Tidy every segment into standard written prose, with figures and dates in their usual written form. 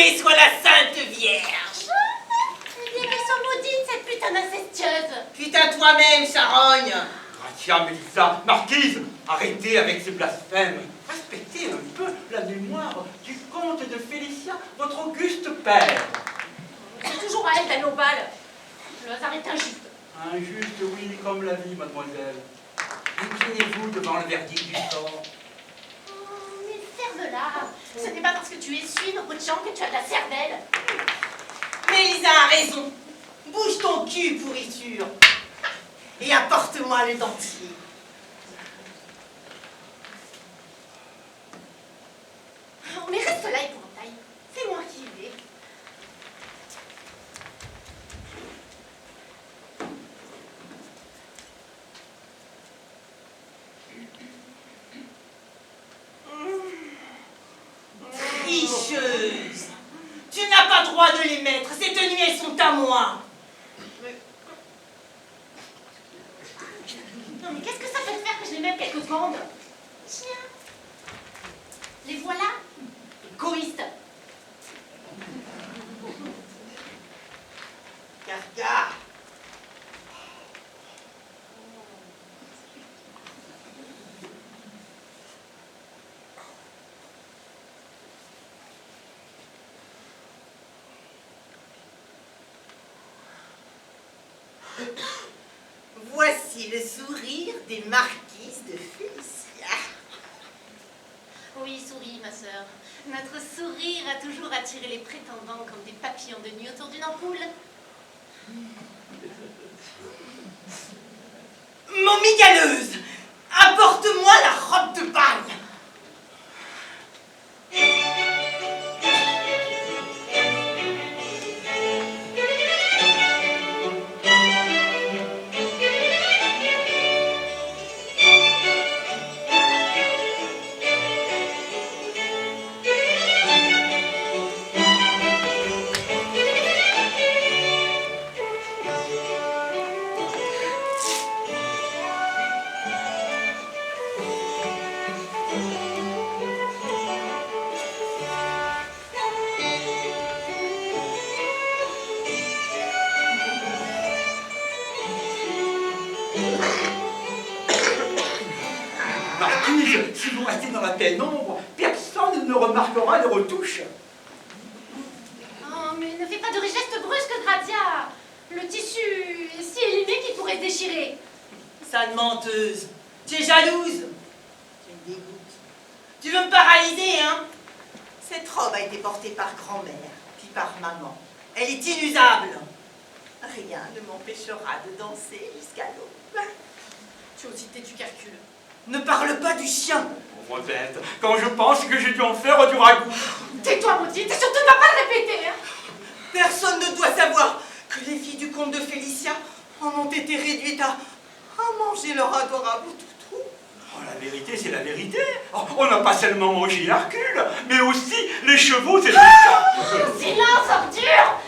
Bénie soit la Sainte Vierge. Eh bien, qu'elles sont maudites, cette putain d'incestueuse. Putain toi-même, charogne. Gratia, Mélissa, marquise, arrêtez avec ces blasphèmes. Respectez un peu la mémoire du comte de Félicia, votre auguste père. C'est toujours à elle d'aller au bal. Le hasard est injuste. Injuste, oui, comme la vie, mademoiselle. Inclinez-vous devant le verdict du sort. Oh, mais ferme-la. Ce n'est pas parce que tu essuies nos bouts de champ que tu as de la cervelle. Mélisa a raison. Bouge ton cul, pourriture. Et apporte-moi le dentier. Oh, mais reste là, épouvantail. C'est moi qui y vais. Tricheuse. Tu n'as pas droit de les mettre. Ces tenues, elles sont à moi. Non, mais qu'est-ce que ça peut te faire que je les mette quelques secondes? Tiens. Les voilà. Égoïste. Gargare. Voici le sourire des marquises de Félicia. Oui, souris, ma sœur. Notre sourire a toujours attiré les prétendants comme des papillons de nuit autour d'une ampoule. Momie galeuse, apporte-moi la robe de bal. Marquise, si vous restez dans la pénombre, personne ne remarquera les retouches. Oh, mais ne fais pas de gestes brusques, Gratia. Le tissu est si élimé qu'il pourrait se déchirer. Sale menteuse, tu es jalouse. Tu me dégoûtes. Tu veux me paralyser, hein? Cette robe a été portée par grand-mère, puis par maman. Elle est inusable. Rien ne m'empêchera de danser jusqu'à l'aube. Tu as aussi tes tubercules. Ne parle pas du chien. Pauvre bête, quand je pense que j'ai dû en faire du ragoût. Tais-toi, maudite, et surtout ne va pas le répéter, hein. Personne ne doit savoir que les filles du comte de Félicia en ont été réduites à manger leur adorable toutou. Oh, la vérité, c'est la vérité. Oh, on n'a pas seulement mangé Hercule, mais aussi les chevaux et les chats. Silence, ordure.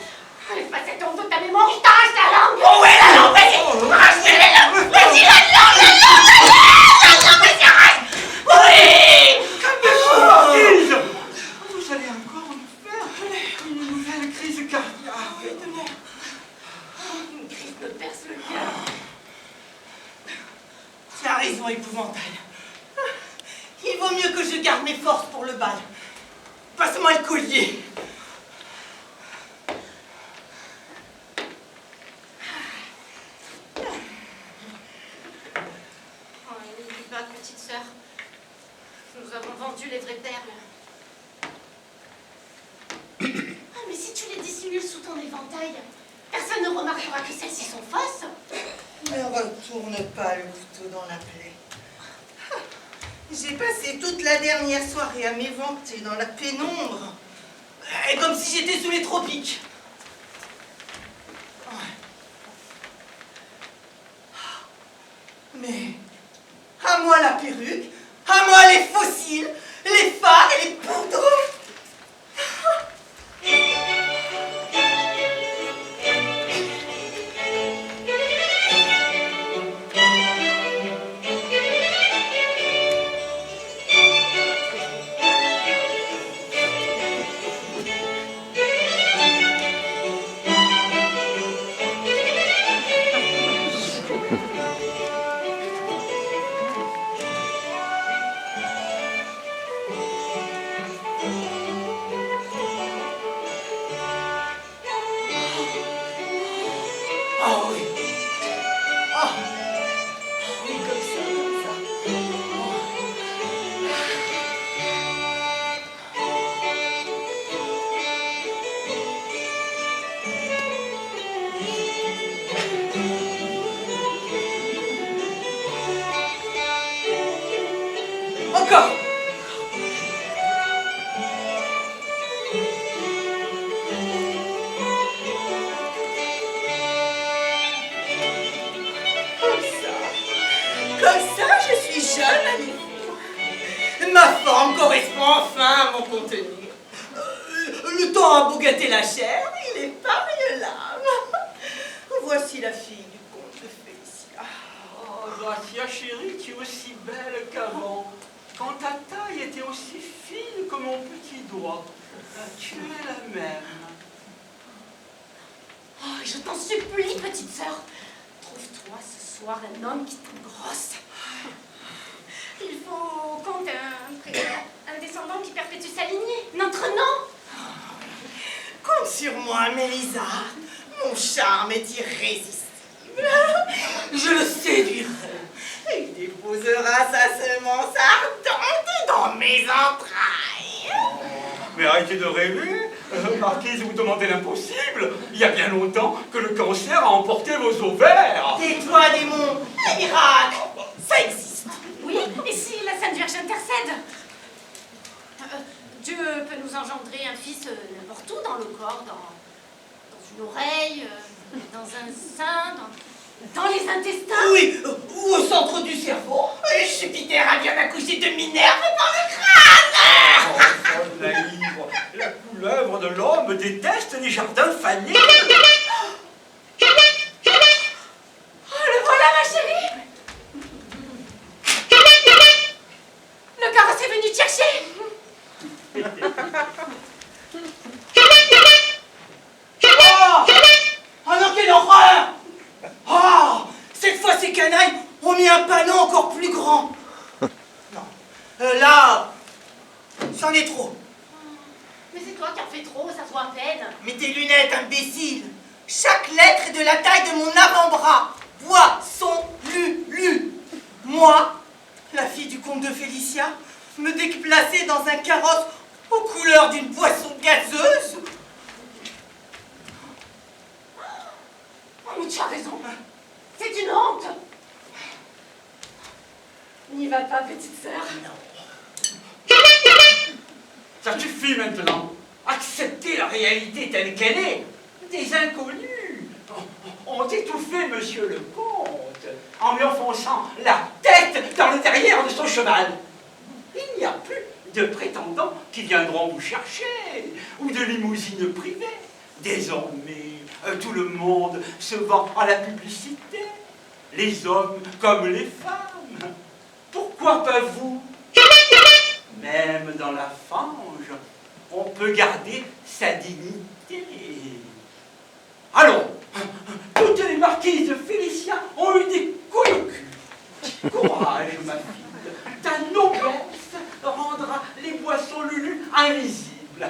Efface ton de ta mémoire, je t'arrache la langue. Oh ouais, la langue, vas-y. Arrache-moi la langue. Vas-y, la langue, vas-y, arrache. Oui. Calmez-vous, marquise. Vous allez encore nous faire une nouvelle crise cardiaque. Une crise me perce le cœur. Tu as raison, épouvantail. Il vaut mieux que je garde mes forces pour le bal. Passe-moi le collier. Oh, n'oublie pas, petite sœur. Nous avons vendu les vraies perles. Ah, mais si tu les dissimules sous ton éventail, personne ne remarquera que celles-ci sont fausses. Ne retourne pas le couteau dans la plaie. J'ai passé toute la dernière soirée à m'éventer dans la pénombre. Et comme si j'étais sous les tropiques. Mais à moi la perruque, à moi les fossiles, les fards et les poudres. correspond enfin à mon contenu. Le temps a beau gâter la chair, il est variolable. Voici la fille du comte de Félicia. Oh, Gracia, chérie, tu es aussi belle qu'avant. Quand ta taille était aussi fine que mon petit doigt. Tu es la même. Oh, je t'en supplie, petite sœur. Trouve-toi ce soir un homme qui t'engrosse. Il faut au comte un descendant qui perpétue sa lignée. Notre nom. Compte sur moi, Mélisa. Mon charme est irrésistible. Je le séduirai. Il déposera sa semence ardente dans mes entrailles. Mais arrêtez de rêver. Marquise, vous demandez l'impossible. Il y a bien longtemps que le cancer a emporté vos ovaires. Tais-toi, démon. Les miracles, ça existe. Oui, et si la Sainte Vierge intercède? Dieu peut nous engendrer un fils n'importe où dans le corps, dans une oreille, dans un sein, dans les intestins. Oui, ou au centre du cerveau. Et Jupiter a bien accouché de Minerve par le crâne. Oh, folle naïve. La couleuvre de l'homme déteste les jardins fanés. Oh, le voilà, ma chérie. Le carrosse est venu te chercher. Oh non, quelle horreur! Oh, cette fois, ces canailles ont mis un panneau encore plus grand. Non, là, c'en est trop. Mais c'est toi qui en fais trop, ça se voit à peine. Mais tes lunettes, imbécile. Chaque lettre est de la taille de mon avant-bras. Voix, son, lu. Moi, la fille du comte de Félicia, me déplacer dans un carrosse aux couleurs d'une boisson gazeuse. Oh, mais tu as raison. C'est une honte. N'y va pas, petite sœur. Ça suffit maintenant. Acceptez la réalité telle qu'elle est. Des inconnus ont étouffé monsieur le comte en lui enfonçant la tête dans le derrière de son cheval. Il n'y a plus de prétendants qui viendront vous chercher ou de limousines privées. Désormais, tout le monde se vend à la publicité, les hommes comme les femmes. Pourquoi pas vous? Même dans la fange, on peut garder sa dignité. Allons, toutes les marquises de Félicia ont eu des couilles au cul. Courage, ma fille, ta noblesse rendra les boissons Lulu invisibles.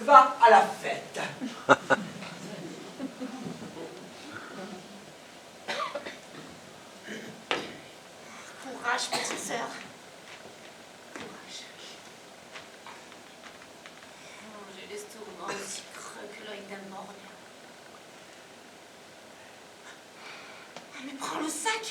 Va à la fête. Courage, petite sœur. Courage. Oh, j'ai l'estomac aussi creux que l'œil d'un morne. Ah, mais prends le sac.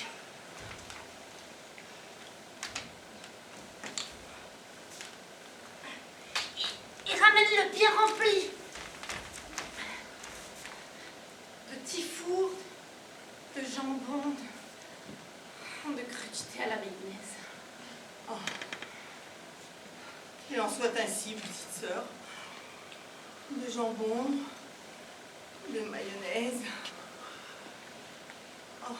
Et ramène-le bien rempli. De petits fours, de jambon, de crudités à la mayonnaise. Oh. Qu'il en soit ainsi, petite sœur. De jambon, de mayonnaise. Oh.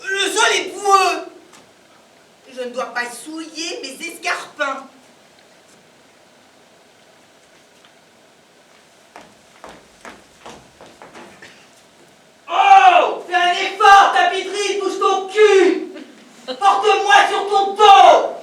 Le sol est boueux. Je ne dois pas souiller mes escarpins. Oh! Fais un effort, Tapitry, bouge ton cul! Porte-moi sur ton dos!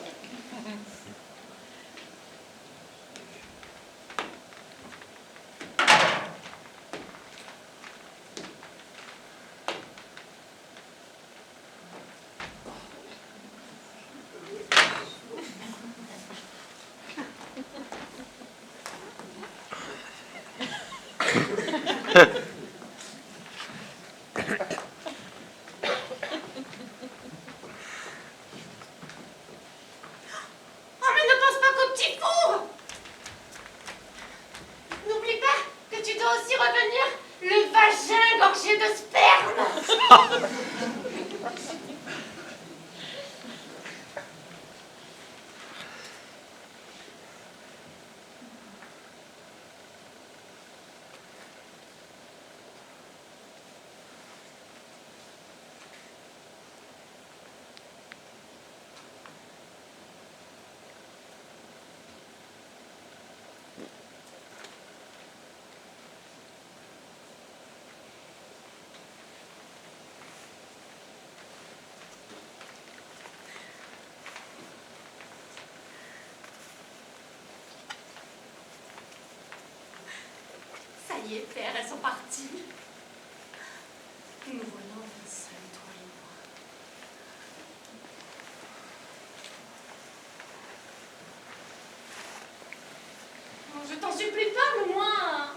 y est, père, elles sont parties. Nous voilà enfin seuls, toi et moi. Je t'en supplie pas, le moins.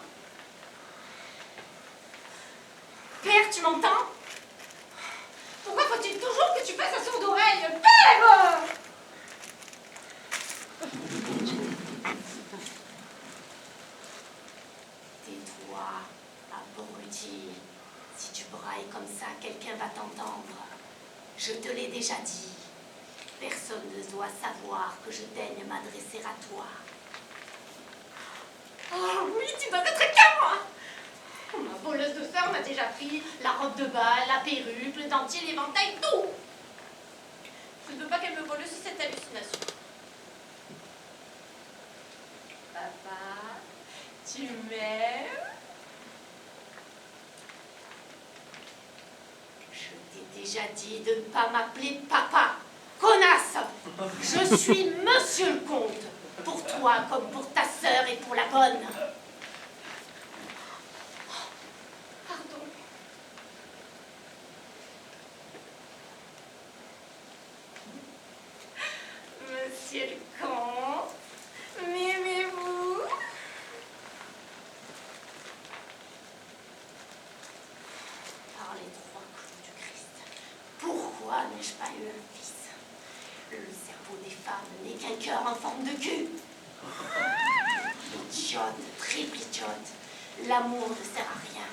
Père, tu m'entends? Pourquoi faut-il toujours que tu fasses à sourde oreille? Père! Tais-toi, abruti. Si tu brailles comme ça, quelqu'un va t'entendre. Je te l'ai déjà dit. Personne ne doit savoir que je daigne m'adresser à toi. Oh oui, tu dois être qu'à moi. Ma voleuse de sœur m'a déjà pris la robe de bal, la perruque, le dentier, l'éventail, tout. Je ne veux pas qu'elle me vole aussi cette hallucination. Papa, tu m'aimes? Je t'ai déjà dit de ne pas m'appeler papa. Connasse! Je suis monsieur le comte. Pour toi comme pour ta sœur et pour la bonne. Pardon. Monsieur le comte, m'aimez-vous? Par les trois clous du Christ, pourquoi n'ai-je pas eu un fils? Le cerveau des femmes n'est qu'un cœur en forme de cul. Idiote, triple idiote, l'amour ne sert à rien.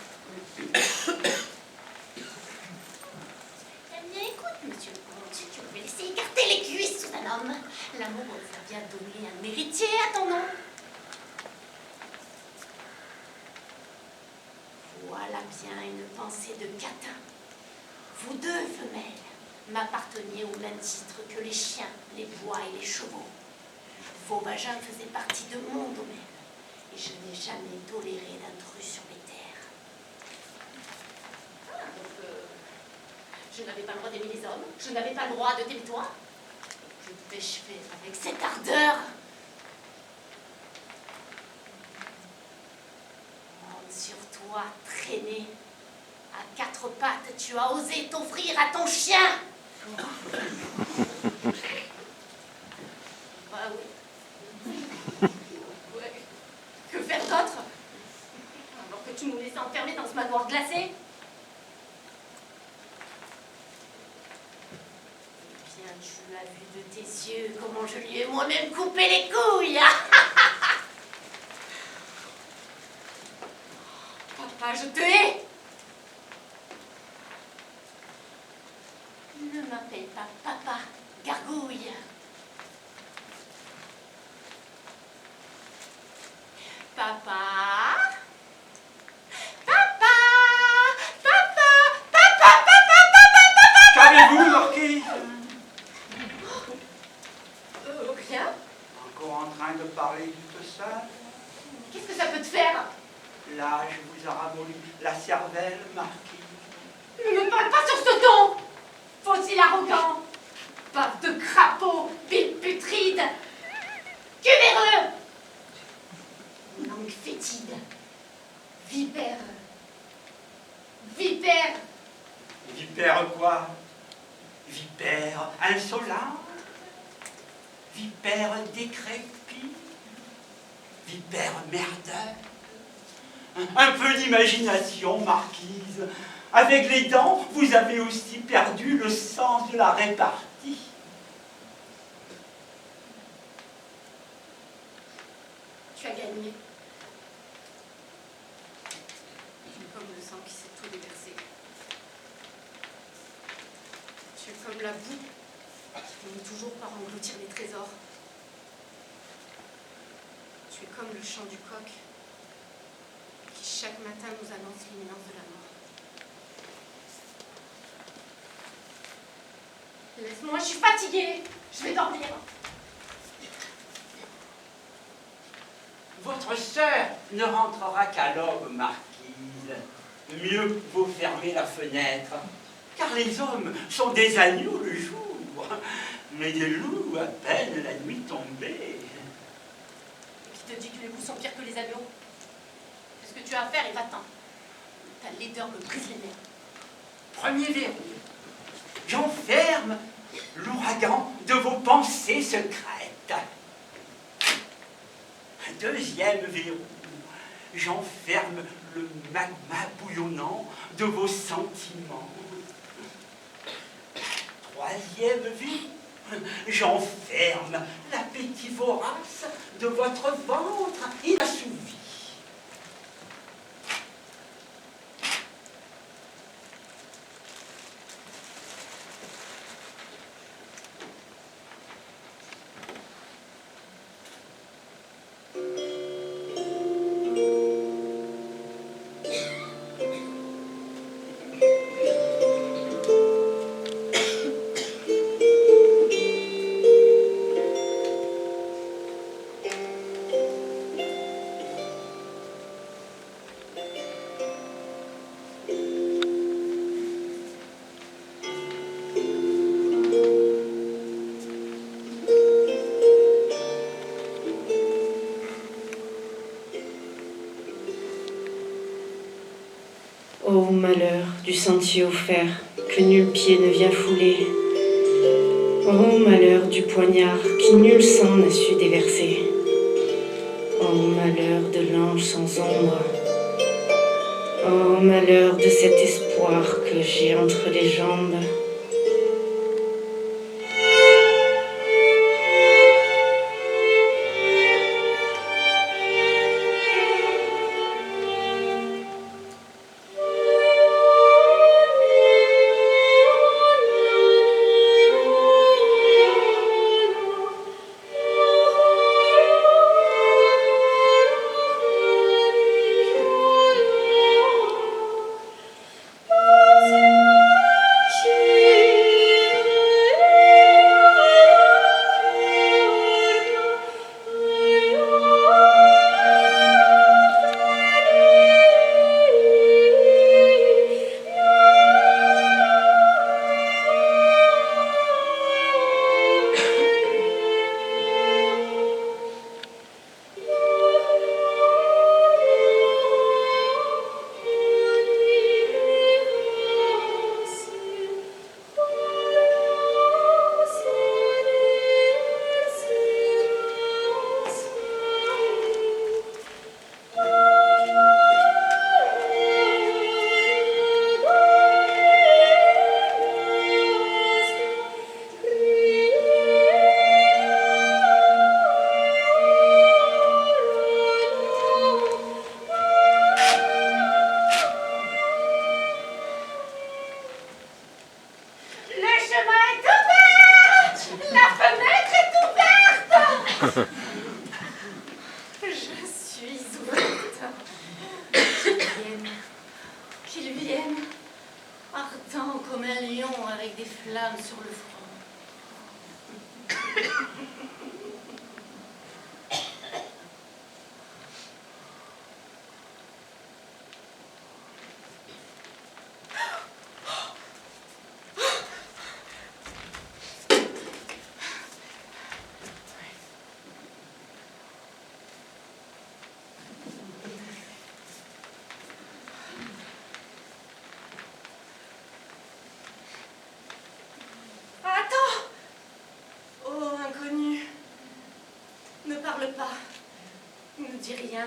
Eh bien, écoute, monsieur le comte, tu pouvais laisser écarter les cuisses sous un homme. L'amour va bien donner un héritier à ton nom. Voilà bien une pensée de catin. Vous deux, femelles, m'apparteniez au même titre que les chiens, les bois et les chevaux. Vos vagins faisaient partie de mon domaine, et je n'ai jamais toléré d'intrus sur mes terres. Ah, donc, je n'avais pas le droit d'aimer les hommes, je n'avais pas le droit de t'aimer toi. Que vais-je faire avec cette ardeur? Monte sur toi, traîner. À quatre pattes, tu as osé t'offrir à ton chien. Bah oui. Ouais. Que faire d'autre? Alors que tu nous laissais enfermer dans ce manoir glacé? Eh bien, tu as vu de tes yeux comment je lui ai moi-même coupé les couilles. Papa, je te hais. Ne m'appelle pas papa, gargouille. Papa. Papa. Papa. Papa. Papa. Papa. Qu'avez-vous, marquise? Rien. Encore en train de parler toute seule? Qu'est-ce que ça peut te faire? L'âge vous a ramolli la cervelle, marquise. Ne me parle pas sur ce ton. Fossile arrogant. Bave de crapaud, bile putride. Cuvéreux. Langue fétide. Vipère. Vipère. Vipère quoi? Vipère insolente? Vipère décrépite? Vipère merdeur? Un peu d'imagination, marquise. Avec les dents, vous avez aussi perdu le sens de la répartie. Tu as gagné. Tu es comme le sang qui s'est tout déversé. Tu es comme la boue qui finit toujours par engloutir les trésors. Tu es comme le chant du coq qui chaque matin nous annonce l'imminence de la mort. Laisse-moi, je suis fatiguée. Je vais dormir. Votre sœur ne rentrera qu'à l'aube, marquise. Mieux vaut fermer la fenêtre, car les hommes sont des agneaux le jour, mais des loups à peine la nuit tombée. Et qui te dit que les loups sont pires que les agneaux? Qu'est-ce ce que tu as à faire et va-t'en. Ta laideur me brise les nerfs. Premier verrou. J'enferme l'ouragan de vos pensées secrètes. Deuxième verrou. J'enferme le magma bouillonnant de vos sentiments. Troisième verrou. J'enferme l'appétit vorace de votre ventre inassouvi. Ô malheur du sentier offert, que nul pied ne vient fouler. Ô malheur du poignard, qui nul sang n'a su déverser. Ô malheur de l'ange sans ombre. Ô malheur de cet espoir que j'ai entre les jambes. ardent comme un lion avec des flammes sur le front. Pas, ne dis rien.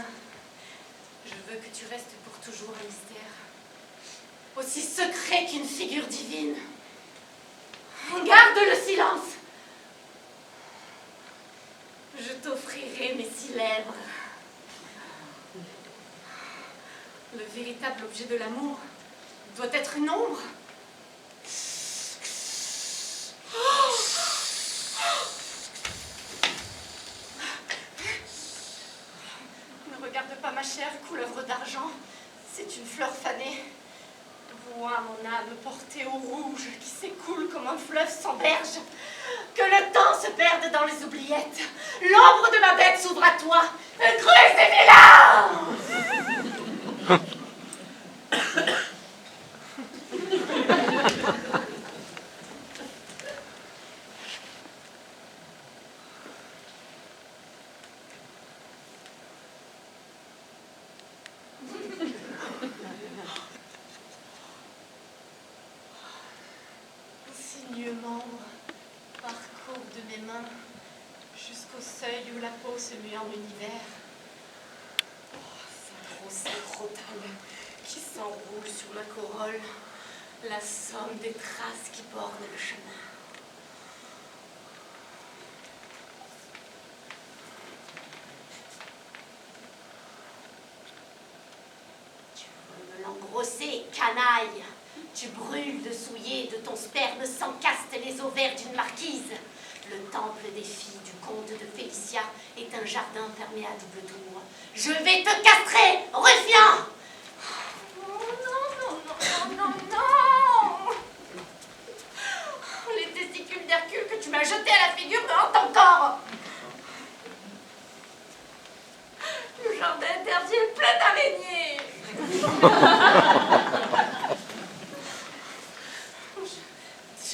Je veux que tu restes pour toujours un mystère, aussi secret qu'une figure divine. Garde le silence. Je t'offrirai mes 6 lèvres. Le véritable objet de l'amour doit être une ombre. Ma chère couleuvre d'argent, c'est une fleur fanée. Vois mon âme portée au rouge qui s'écoule comme un fleuve sans berge. Que le temps se perde dans les oubliettes. L'ombre de ma bête s'ouvre à toi. Creuse des larmes. mes mains jusqu'au seuil où la peau se mue en univers. Oh, sa grosse crotale qui s'enroule sur ma corolle, la somme des traces qui bordent le chemin. Tu veux me l'engrosser, canaille. Tu brûles de souiller de ton sperme sans caste les ovaires d'une marquise. Le temple des filles du comte de Félicia est un jardin fermé à double tour. Je vais te castrer, ruffian! Oh non, non, non, non, non, non! Les testicules d'Hercule que tu m'as jetés à la figure me hantent encore. Le jardin interdit est plein d'araignées.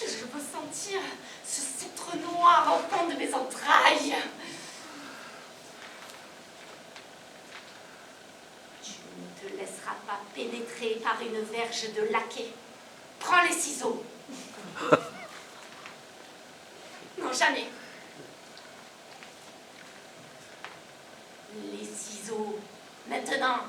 Je peux sentir ce sceptre noir au fond de mes entrailles. Tu ne te laisseras pas pénétrer par une verge de laquais. Prends les ciseaux. Non, jamais. Les ciseaux, maintenant.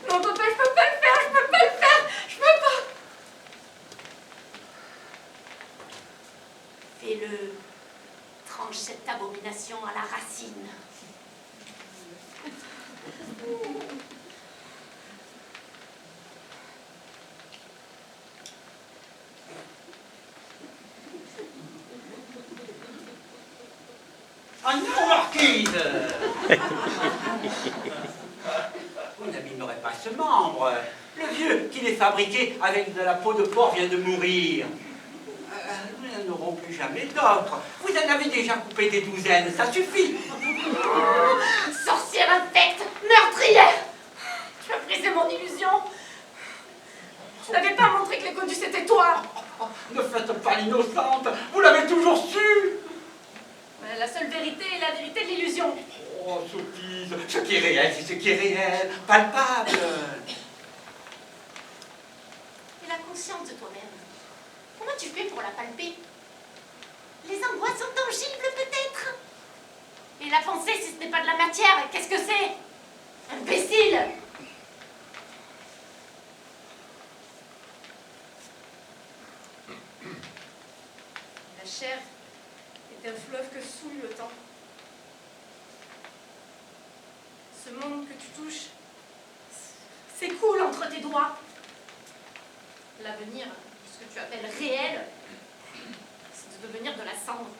Non, papa, je peux pas le faire, je peux pas le faire, je peux pas. Fais-le. Tranche cette abomination à la racine. Ah non, marquise! Vous n'abîmerez pas ce membre. Le vieux qui l'est fabriqué avec de la peau de porc vient de mourir. Nous n'en aurons plus jamais d'autres. Vous en avez déjà coupé des douzaines, ça suffit. Sorcière infecte, meurtrière. Tu as brisé mon illusion. Je n'avais pas montré que les connus c'était toi. Ne faites pas l'innocente, vous l'avez toujours su. La seule vérité est la vérité de l'illusion. Oh, sottise, ce qui est réel, c'est ce qui est réel, palpable. Et la conscience de toi-même, comment tu fais pour la palper? Les angoisses sont tangibles peut-être? Et la pensée, si ce n'est pas de la matière, qu'est-ce que c'est? Imbécile! La chair est un fleuve que souille le temps. Ce monde que tu touches s'écoule entre tes doigts. L'avenir, ce que tu appelles réel, c'est de devenir de la cendre.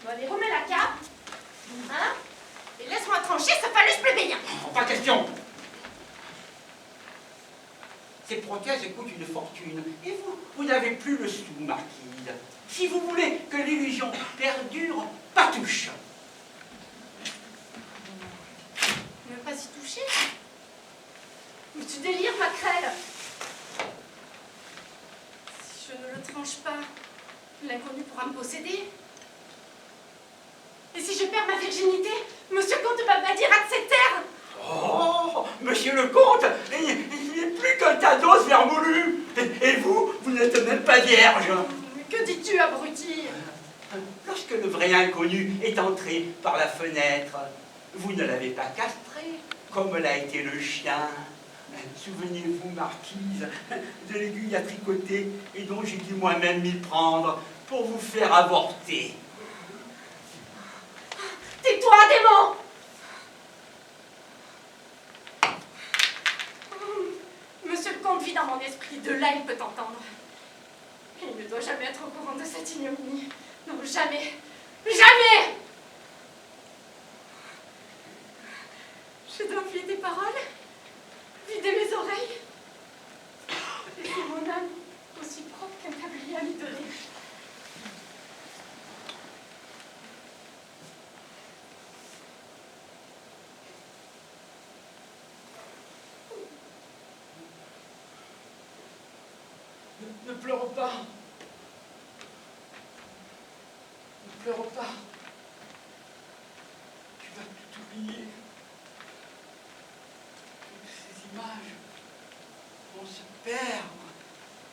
Bon, allez, remets la cape, hein, et laisse-moi trancher ce phallus plébéien. Pas question. Ces prothèses coûtent une fortune. Et vous n'avez plus le sou, marquise. Si vous voulez que l'illusion perdure, pas touche. Ne pas y toucher? Mais tu délires, Macrel. Si je ne le tranche pas, l'inconnu pourra me posséder. Et si je perds ma virginité, Monsieur Comte m'abanira de ces terres. Oh, monsieur le comte, il n'est plus qu'un tas d'os vermoulu. Et vous, vous n'êtes même pas vierge. Mais que dis-tu, abruti? Lorsque le vrai inconnu est entré par la fenêtre, vous ne l'avez pas castré, comme l'a été le chien. Souvenez-vous, marquise, de l'aiguille à tricoter et dont j'ai dû moi-même m'y prendre pour vous faire avorter. Tais-toi, démon! Monsieur le comte vit dans mon esprit, de là il peut t'entendre. Il ne doit jamais être au courant de cette ignominie. Non, jamais! Jamais! Je dois enfiler tes paroles, vider mes oreilles, laisser mon âme aussi propre qu'un tablier à lui donner. Ne pleure pas. Ne pleure pas. Tu vas tout oublier. Toutes ces images vont se perdre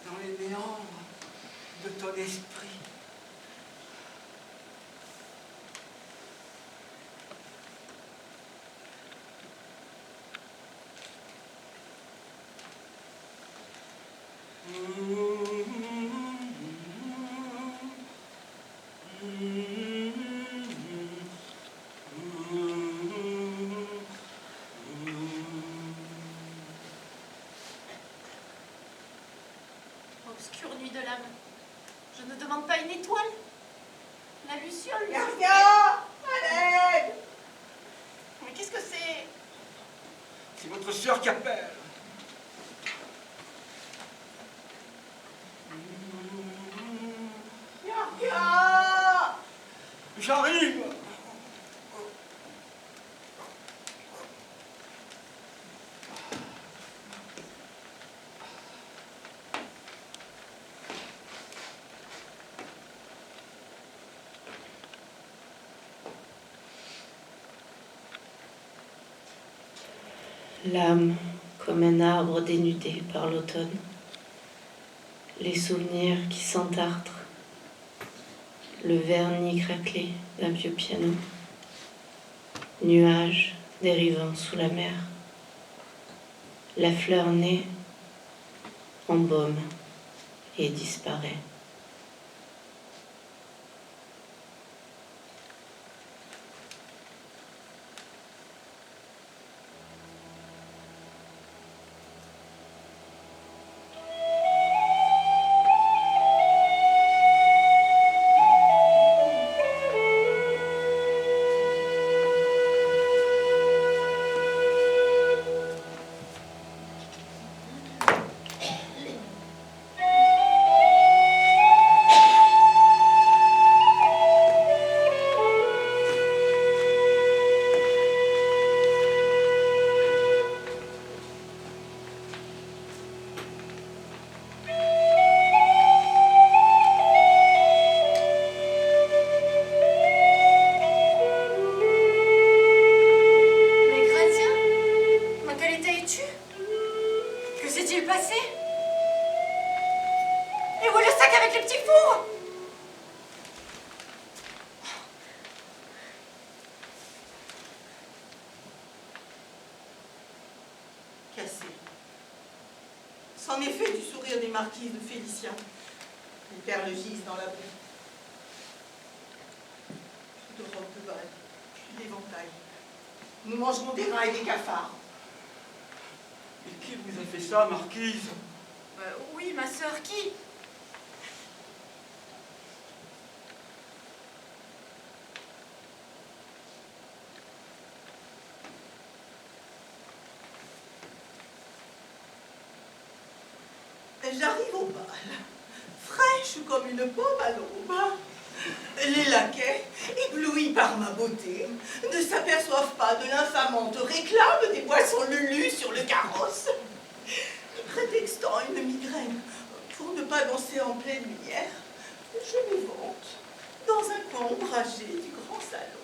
dans les méandres de ton esprit. Obscure nuit de l'âme. Je ne demande pas une étoile. La luciole. Garcia! À l'aide! Mais qu'est-ce que c'est? C'est votre sœur qui appelle. Garcia! J'arrive. L'âme comme un arbre dénudé par l'automne, les souvenirs qui s'entartrent, le vernis craquelé d'un vieux piano, nuages dérivant sous la mer, la fleur naît, embaume et disparaît. Cassé. C'en est fait du sourire des marquises de Félicia. Les perles gisent dans la boue. Plus de robes de bal, plus d'éventail. Nous mangerons des rats et des cafards. Et qui vous a fait ça, marquise? Oui, ma sœur, qui? J'arrive au bal, fraîche comme une pomme à l'aube. Les laquais, éblouis par ma beauté, ne s'aperçoivent pas de l'infamante réclame des boissons lulu sur le carrosse, prétextant une migraine pour ne pas danser en pleine lumière. Je m'évente dans un coin ombragé du grand salon.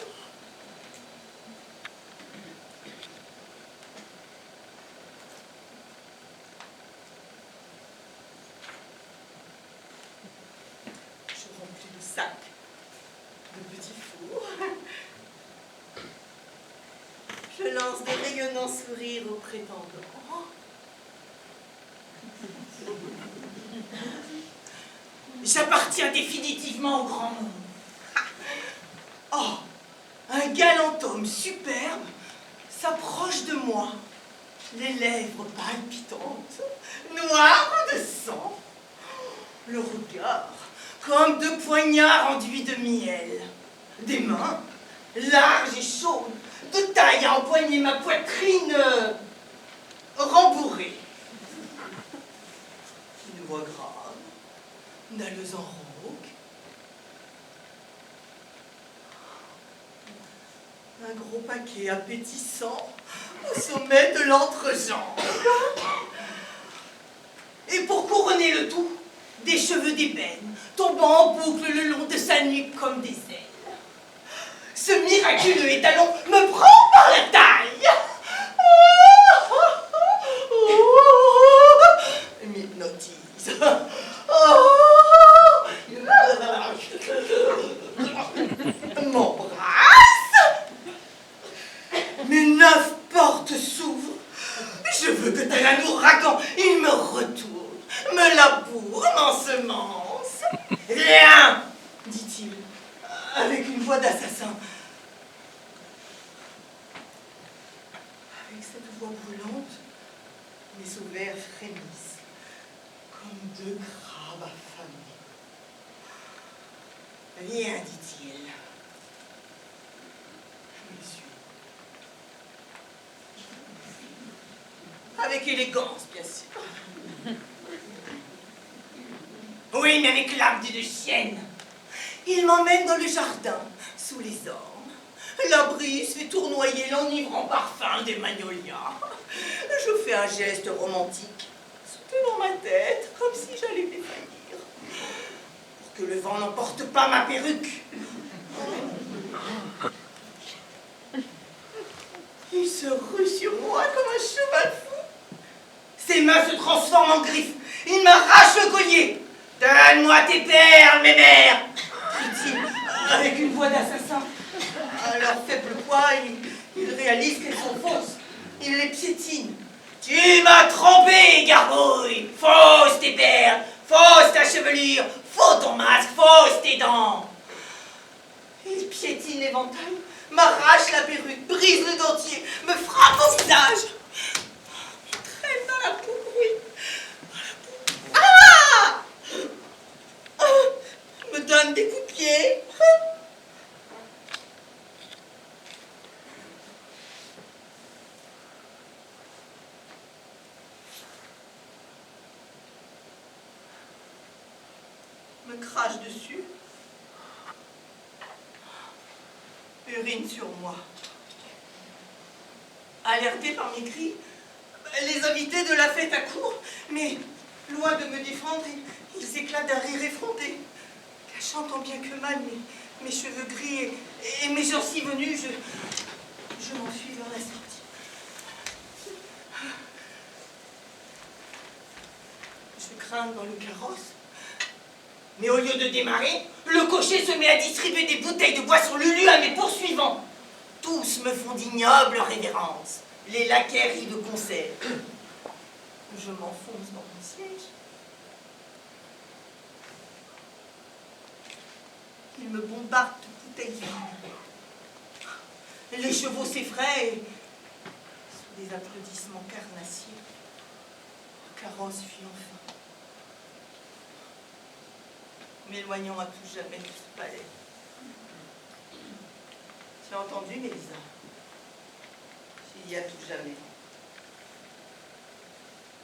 Rempli de sacs, de petits fours. Je lance de rayonnants sourires aux prétendants. J'appartiens définitivement au grand monde. Oh, un galant homme superbe s'approche de moi, les lèvres palpitantes, noires de sang, le regard comme deux poignards enduits de miel, des mains larges et chaudes, de taille à empoigner ma poitrine rembourrée. Une voix grave, naleuse en rauque, un gros paquet appétissant au sommet de l'entrejambe. Et pour couronner le tout, des cheveux d'ébène tombant en boucle le long de sa nuque comme des ailes. Ce miraculeux étalon me prend par la taille. M'hypnotise. M'embrasse. Mes 9 portes s'ouvrent. Je veux que tel un ouragan, il me retourne, me laboure, m'ensemence. Viens, dit-il, avec une voix d'assassin. Avec cette voix brûlante, mes ovaires frémissent, comme 2 crabes affamés. Viens, dit-il. Je le suis. Avec élégance, bien sûr. Oui, mais avec l'âme d'une chienne. Il m'emmène dans le jardin, sous les ormes. La brise fait tournoyer l'enivrant parfum des magnolias. Je fais un geste romantique, soutenant ma tête, comme si j'allais défaillir. Pour que le vent n'emporte pas ma perruque. Il se rue sur moi comme un cheval fou. Ses mains se transforment en griffes. Il m'arrache le collier. Donne-moi tes perles, mes mères, dit-il, avec une voix d'assassin. À leur faible poids, il réalise qu'elles sont fausses. Il les piétine. Tu m'as trompé, gargouille. Fausse tes perles, fausse ta chevelure, faux ton masque, fausse tes dents. Il piétine l'éventail, m'arrache la perruque, brise le dentier, me frappe au visage. Me traîne dans la boue, oui. Ah! Me donne des coups de pied. Me crache dessus. Urine sur moi. Alertés par mes cris, les invités de la fête accourent, mais loin de me défendre, ils éclatent d'un rire effronté. Cachant tant bien que mal mes cheveux gris et mes gencives nues, je m'enfuis vers la sortie. Je grimpe dans le carrosse, mais au lieu de démarrer, le cocher se met à distribuer des bouteilles de boisson Lulu à mes poursuivants. Tous me font d'ignobles révérences. Les laquais rient de concert. Je m'enfonce dans mon siège. Ils me bombardent de bouteilles vides. Les chevaux s'effraient et, sous des applaudissements carnassiers, le carrosse fuit enfin, m'éloignant à tout jamais de ce palais. Tu as entendu, Mélisa? Il y a tout jamais.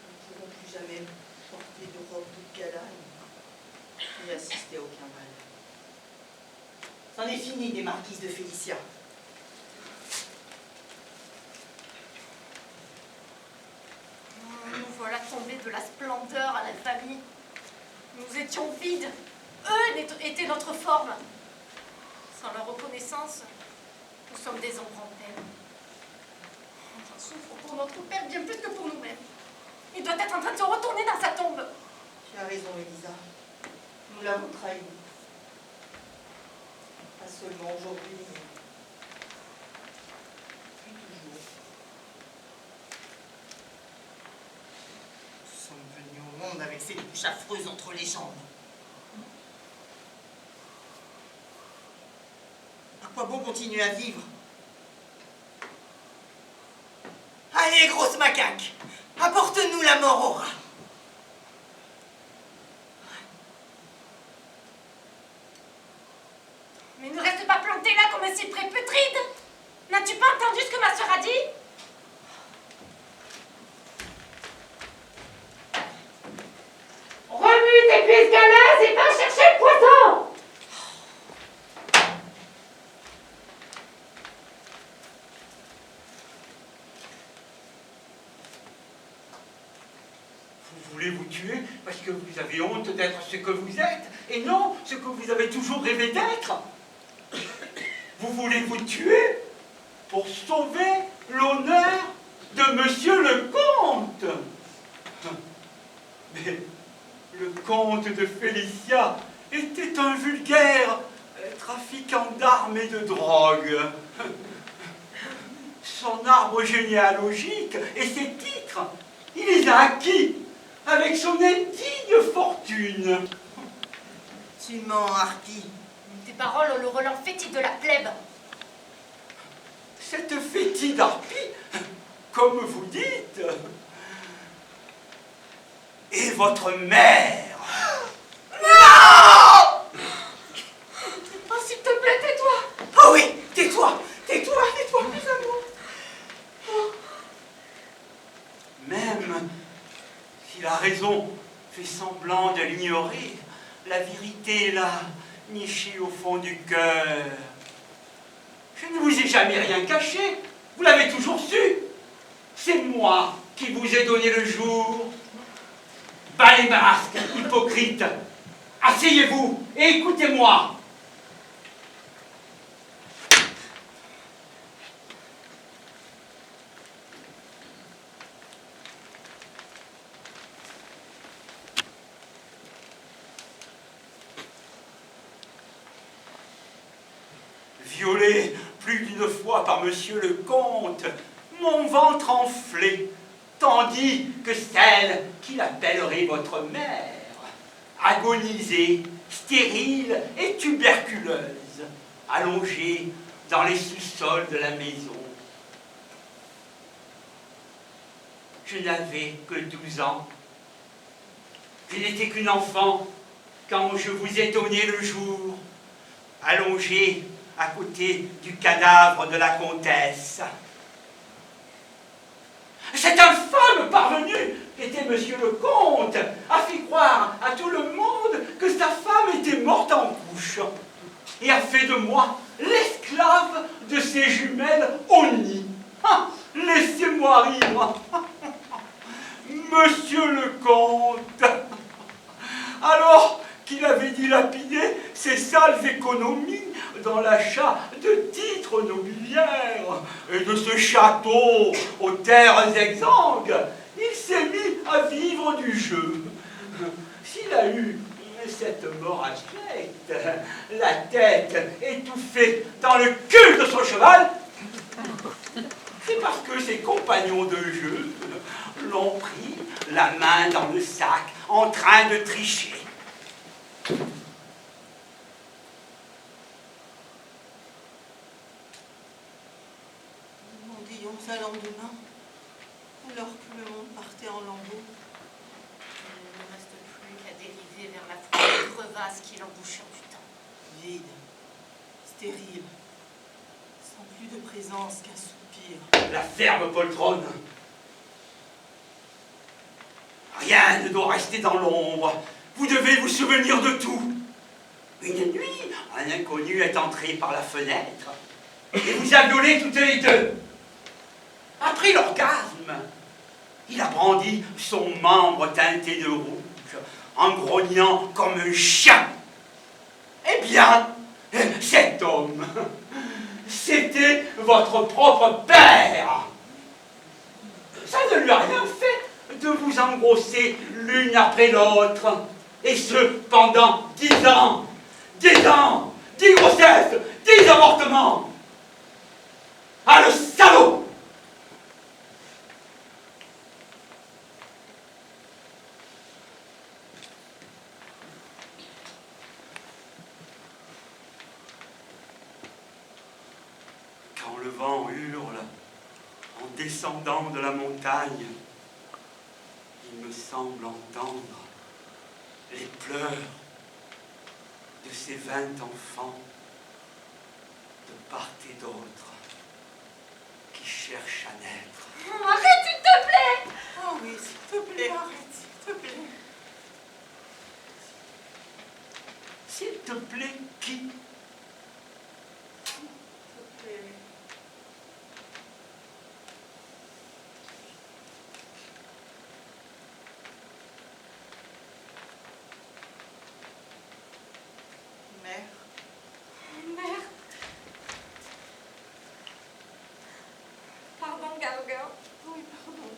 Nous ne pourrons plus jamais porter de robe de gala ni assister à aucun bal. C'en est fini des marquises de Félicia. Nous voilà tombés de la splendeur à la famille. Nous étions vides. Eux étaient notre forme. Sans leur reconnaissance, nous sommes des ombres en peine. J'en souffre pour notre père bien plus que pour nous-mêmes. Il doit être en train de se retourner dans sa tombe. Tu as raison, Élisa. Nous l'avons trahi. Pas seulement aujourd'hui, mais toujours. Nous sommes venus au monde avec ces bouches affreuses entre les jambes. À quoi bon continuer à vivre? Allez, grosse macaque, apporte-nous la mort au rat. Mais ne reste pas planté là comme un cyprès putride. N'as-tu pas entendu ce que ma sœur a dit? Remue tes cuisses galeuses et va chercher le poisson. Vous voulez vous tuer parce que vous avez honte d'être ce que vous êtes, et non ce que vous avez toujours rêvé d'être. Vous voulez vous tuer pour sauver l'honneur de Monsieur le Comte. Mais le comte de Félicia était un vulgaire trafiquant d'armes et de drogue. Son arbre généalogique et ses titres, il les a acquis avec son indigne fortune. Tu mens, Harpie. Tes paroles ont le relent fétide de la plèbe. Cette fétide harpie, comme vous dites, est votre mère. Non! Oh, s'il te plaît, tais-toi. Oh oui, tais-toi, tais-toi, tais-toi, plus à moi. Même si la raison fait semblant de l'ignorer, la vérité est là, nichée au fond du cœur. Je ne vous ai jamais rien caché, vous l'avez toujours su. C'est moi qui vous ai donné le jour. Bas les masques, hypocrite. Asseyez-vous et écoutez-moi. Violé plus d'une fois par Monsieur le Comte, mon ventre enflé, tandis que celle qu'il appellerait votre mère, agonisée, stérile et tuberculeuse, allongée dans les sous-sols de la maison. Je n'avais que 12 ans. Je n'étais qu'une enfant quand je vous ai donné le jour, allongée à côté du cadavre de la comtesse. Cet infâme parvenu, qu'était Monsieur le Comte, a fait croire à tout le monde que sa femme était morte en couche et a fait de moi l'esclave de ses jumelles au nid. Ah, laissez-moi rire. Monsieur le Comte, alors qu'il avait dilapidé ses sales économies dans l'achat de titres nobiliaires et de ce château aux terres exsangues, il s'est mis à vivre du jeu. S'il a eu cette mort abjecte, la tête étouffée dans le cul de son cheval, c'est parce que ses compagnons de jeu l'ont pris la main dans le sac en train de tricher. Un lendemain, alors que le monde partait en lambeaux. Il ne reste plus qu'à dériver vers la foule crevasse qui l'embouche en du temps. Vide, stérile, sans plus de présence qu'un soupir. La ferme poltronne. Rien ne doit rester dans l'ombre. Vous devez vous souvenir de tout. Une nuit, un inconnu est entré par la fenêtre et vous a violé toutes les deux. Après l'orgasme, il a brandi son membre teinté de rouge, en grognant comme un chien. Eh bien, cet homme, c'était votre propre père. Ça ne lui a rien fait de vous engrosser l'une après l'autre, et ce pendant 10 ans. 10 ans, 10 grossesses, 10 avortements. Ah, le salaud! Quand le vent hurle en descendant de la montagne, il me semble entendre les pleurs de ces 20 enfants de part et d'autre qui cherchent à naître. Oh, arrête, s'il te plaît! Oh oui, s'il te plaît, arrête, s'il te plaît. S'il te plaît, qui? S'il te plaît. Gerga. Oui, pardon.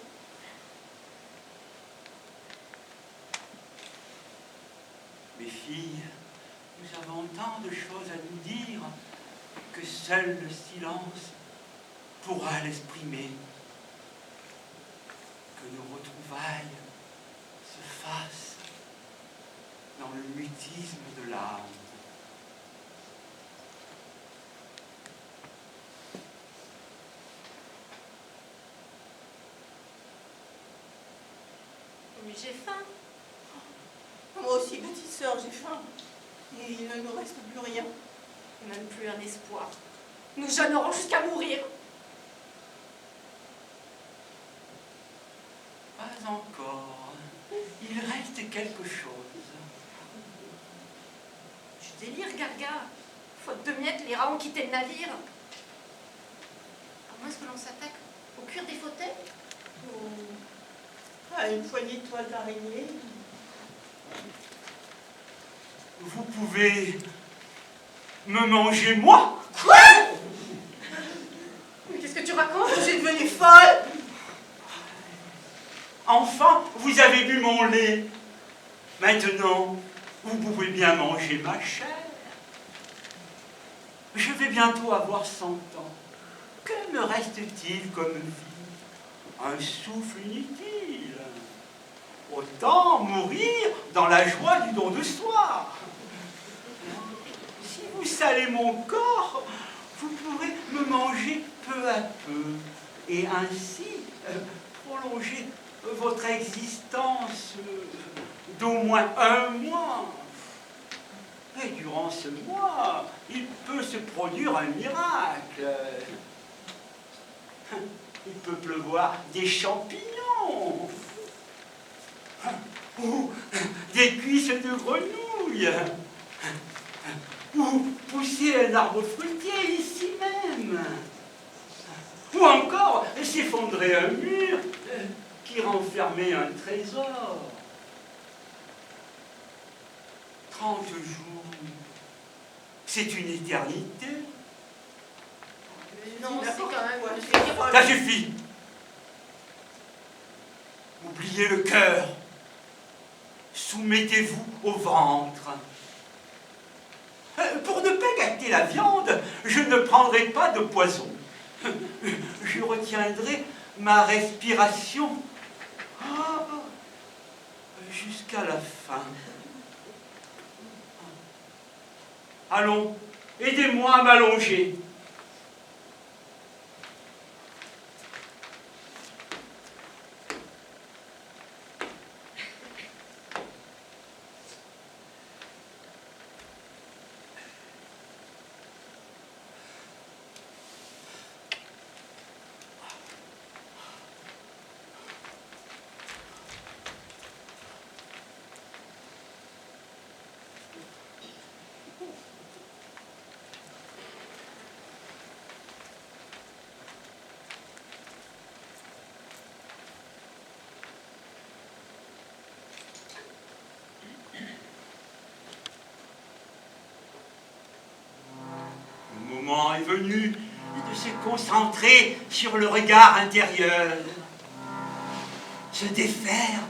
Mes filles, nous avons tant de choses à nous dire que seul le silence pourra l'exprimer. Que nos retrouvailles se fassent dans le mutisme de l'âme. Mais j'ai faim. Moi aussi, petite sœur, j'ai faim. Et il ne nous reste plus rien. Et même plus un espoir. Nous jeûnerons jusqu'à mourir. Pas encore. Il reste quelque chose. Tu délires, Gerga. Faute de miettes, les rats ont quitté le navire. À moins que l'on s'attaque au cuir des fauteuils. À une poignée de toiles d'araignée. Vous pouvez me manger moi? Quoi? Mais qu'est-ce que tu racontes? Je suis devenue folle. Enfin, vous avez bu mon lait. Maintenant, vous pouvez bien manger ma chair. Je vais bientôt avoir 100 ans. Que me reste-t-il comme vie? Un souffle inutile. Autant mourir dans la joie du don de soi. Si vous salez mon corps, vous pourrez me manger peu à peu et ainsi prolonger votre existence d'au moins 1 mois. Et durant ce mois, il peut se produire un miracle. Il peut pleuvoir des champignons ou des cuisses de grenouille ou pousser un arbre fruitier ici même ou encore s'effondrer un mur qui renfermait un trésor. 30 jours, c'est une éternité. Non, c'est quand même... Ça suffit. Oubliez le cœur. Soumettez-vous au ventre. Pour ne pas gâter la viande, je ne prendrai pas de poison. Je retiendrai ma respiration jusqu'à la fin. Allons, aidez-moi à m'allonger. Le moment est venu de se concentrer sur le regard intérieur, se défaire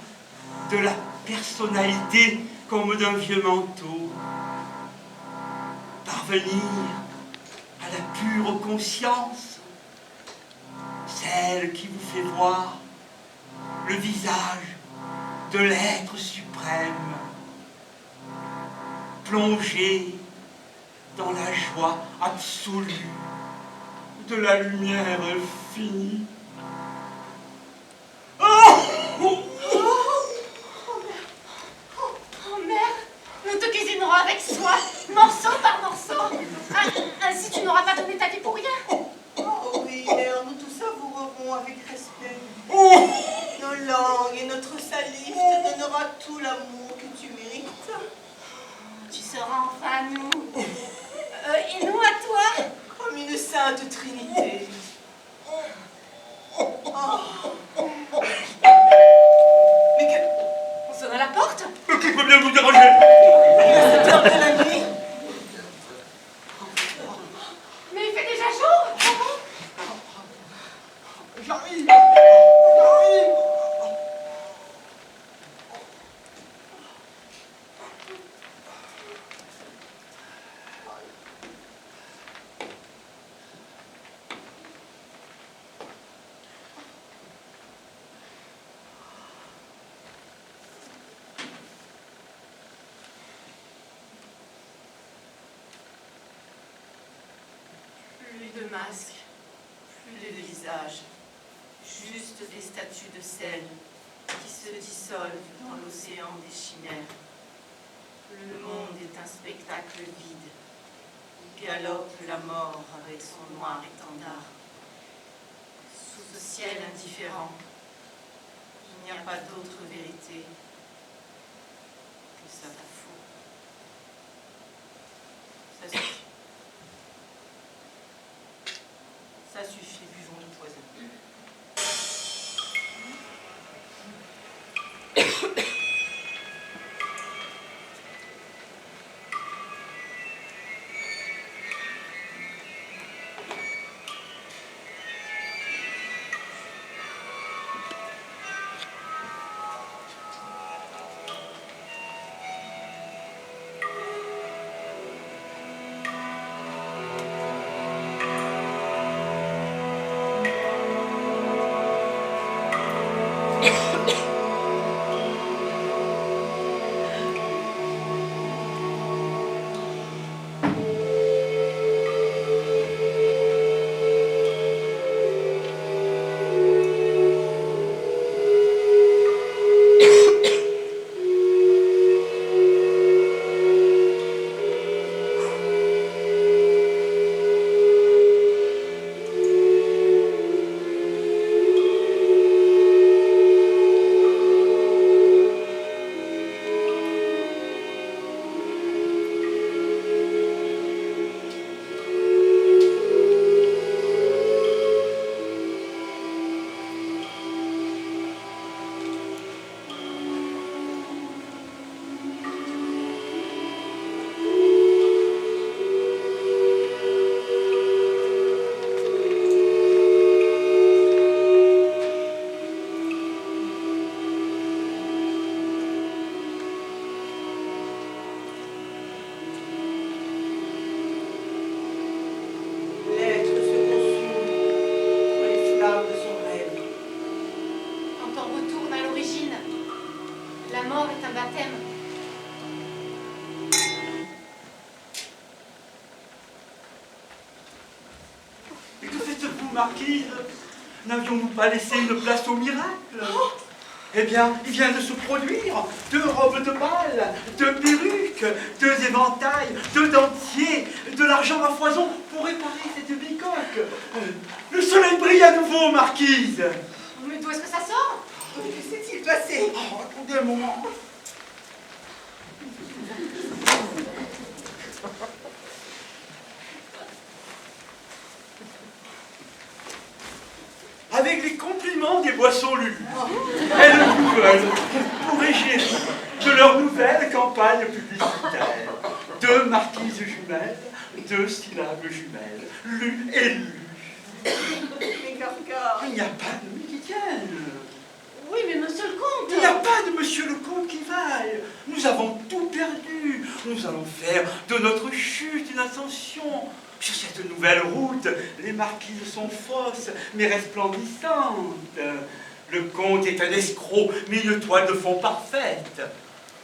de la personnalité comme d'un vieux manteau, parvenir à la pure conscience, celle qui vous fait voir le visage de l'être suprême, plongé dans la joie absolue de la lumière infinie. Oh mère, nous te cuisinerons avec soin, morceau par morceau. Ainsi tu n'auras pas donné ta vie pour rien. Oh oui, mère, nous tout savourerons avec respect. Nos langues et notre salive te donnera tout l'amour que tu mérites. Tu seras enfin à nous. Et nous à toi. Comme une sainte trinité. Oh. Mais que... On sonne à la porte. Qui peut bien vous déranger? C'est l'heure de la nuit. Mais il fait déjà jour. J'arrive. J'arrive. Plus de masques, plus de visages, juste des statues de sel qui se dissolvent dans l'océan des chimères. Le monde est un spectacle vide où galope la mort avec son noir étendard. Sous ce ciel indifférent, il n'y a pas d'autre vérité que ça faux. Ça suffit. Ça suffit, buvons le poison. Marquise, n'avions-nous pas laissé une place au miracle? Eh bien, il vient de se produire 2 robes de bal, 2 perruques, 2 éventails, 2 dentiers, de l'argent à foison pour réparer cette bicoque. Le soleil brille à nouveau, Marquise. Mais d'où est-ce que ça sort? Que s'est-il passé? Oh, attendez un moment. Avec les compliments des boissons Lulu, elles vous veulent pour égérie de leur nouvelle campagne publicitaire. 2 marquises jumelles, 2 syllabes jumelles, Lu et Lu. Mais Gorgor, Il n'y a pas de nuit qui tienne. Oui, mais monsieur le comte. Il n'y a pas de monsieur le comte qui vaille. Nous avons tout perdu. Nous allons faire de notre chute une ascension. Sur cette nouvelle route, les marquises sont fausses, mais resplendissantes. Le comte est un escroc, mais une toile de fond parfaite.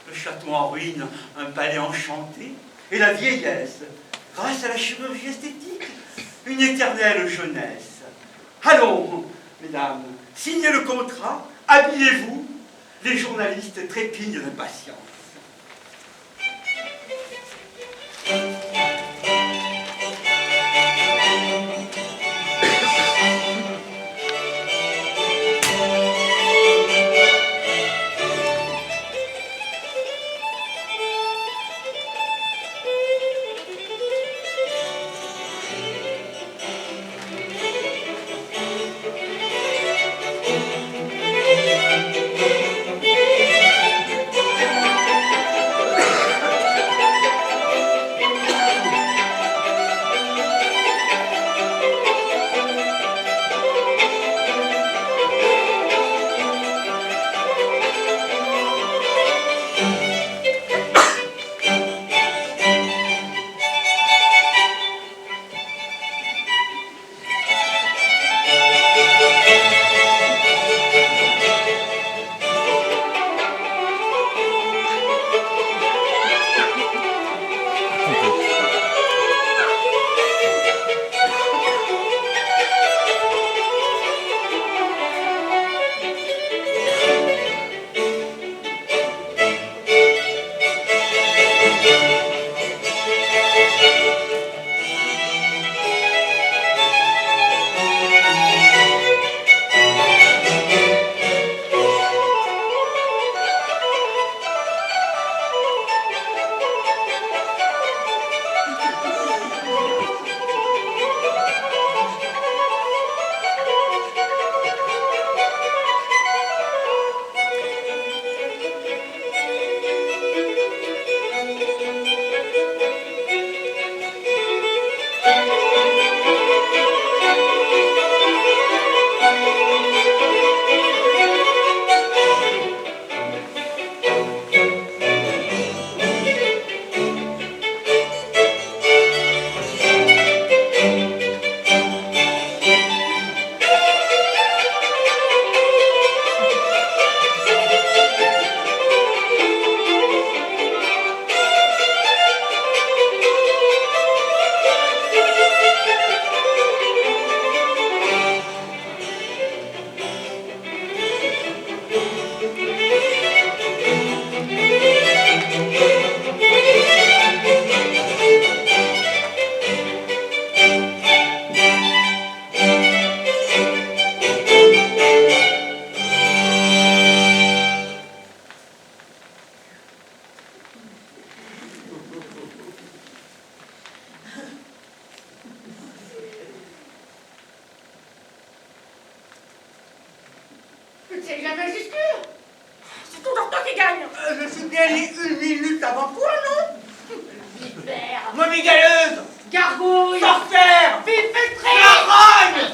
Le château en ruine, un palais enchanté. Et la vieillesse, grâce à la chirurgie esthétique, une éternelle jeunesse. Allons, mesdames, signez le contrat, habillez-vous. Les journalistes trépignent d'impatience. Tu ne sais jamais jusqu'où. C'est toujours toi qui gagne. Je suis bien né 1 minute avant toi, non? Vipère, Momie galeuse, gargouille, sorcière, pipetreuse. charogne,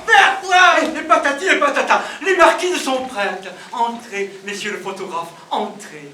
faire toi. Les patati et patata, les marquises sont prêtes. Entrez, messieurs le photographe, entrez.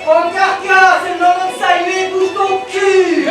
Oh, Carca, c'est le moment de saluer, bouge ton cul.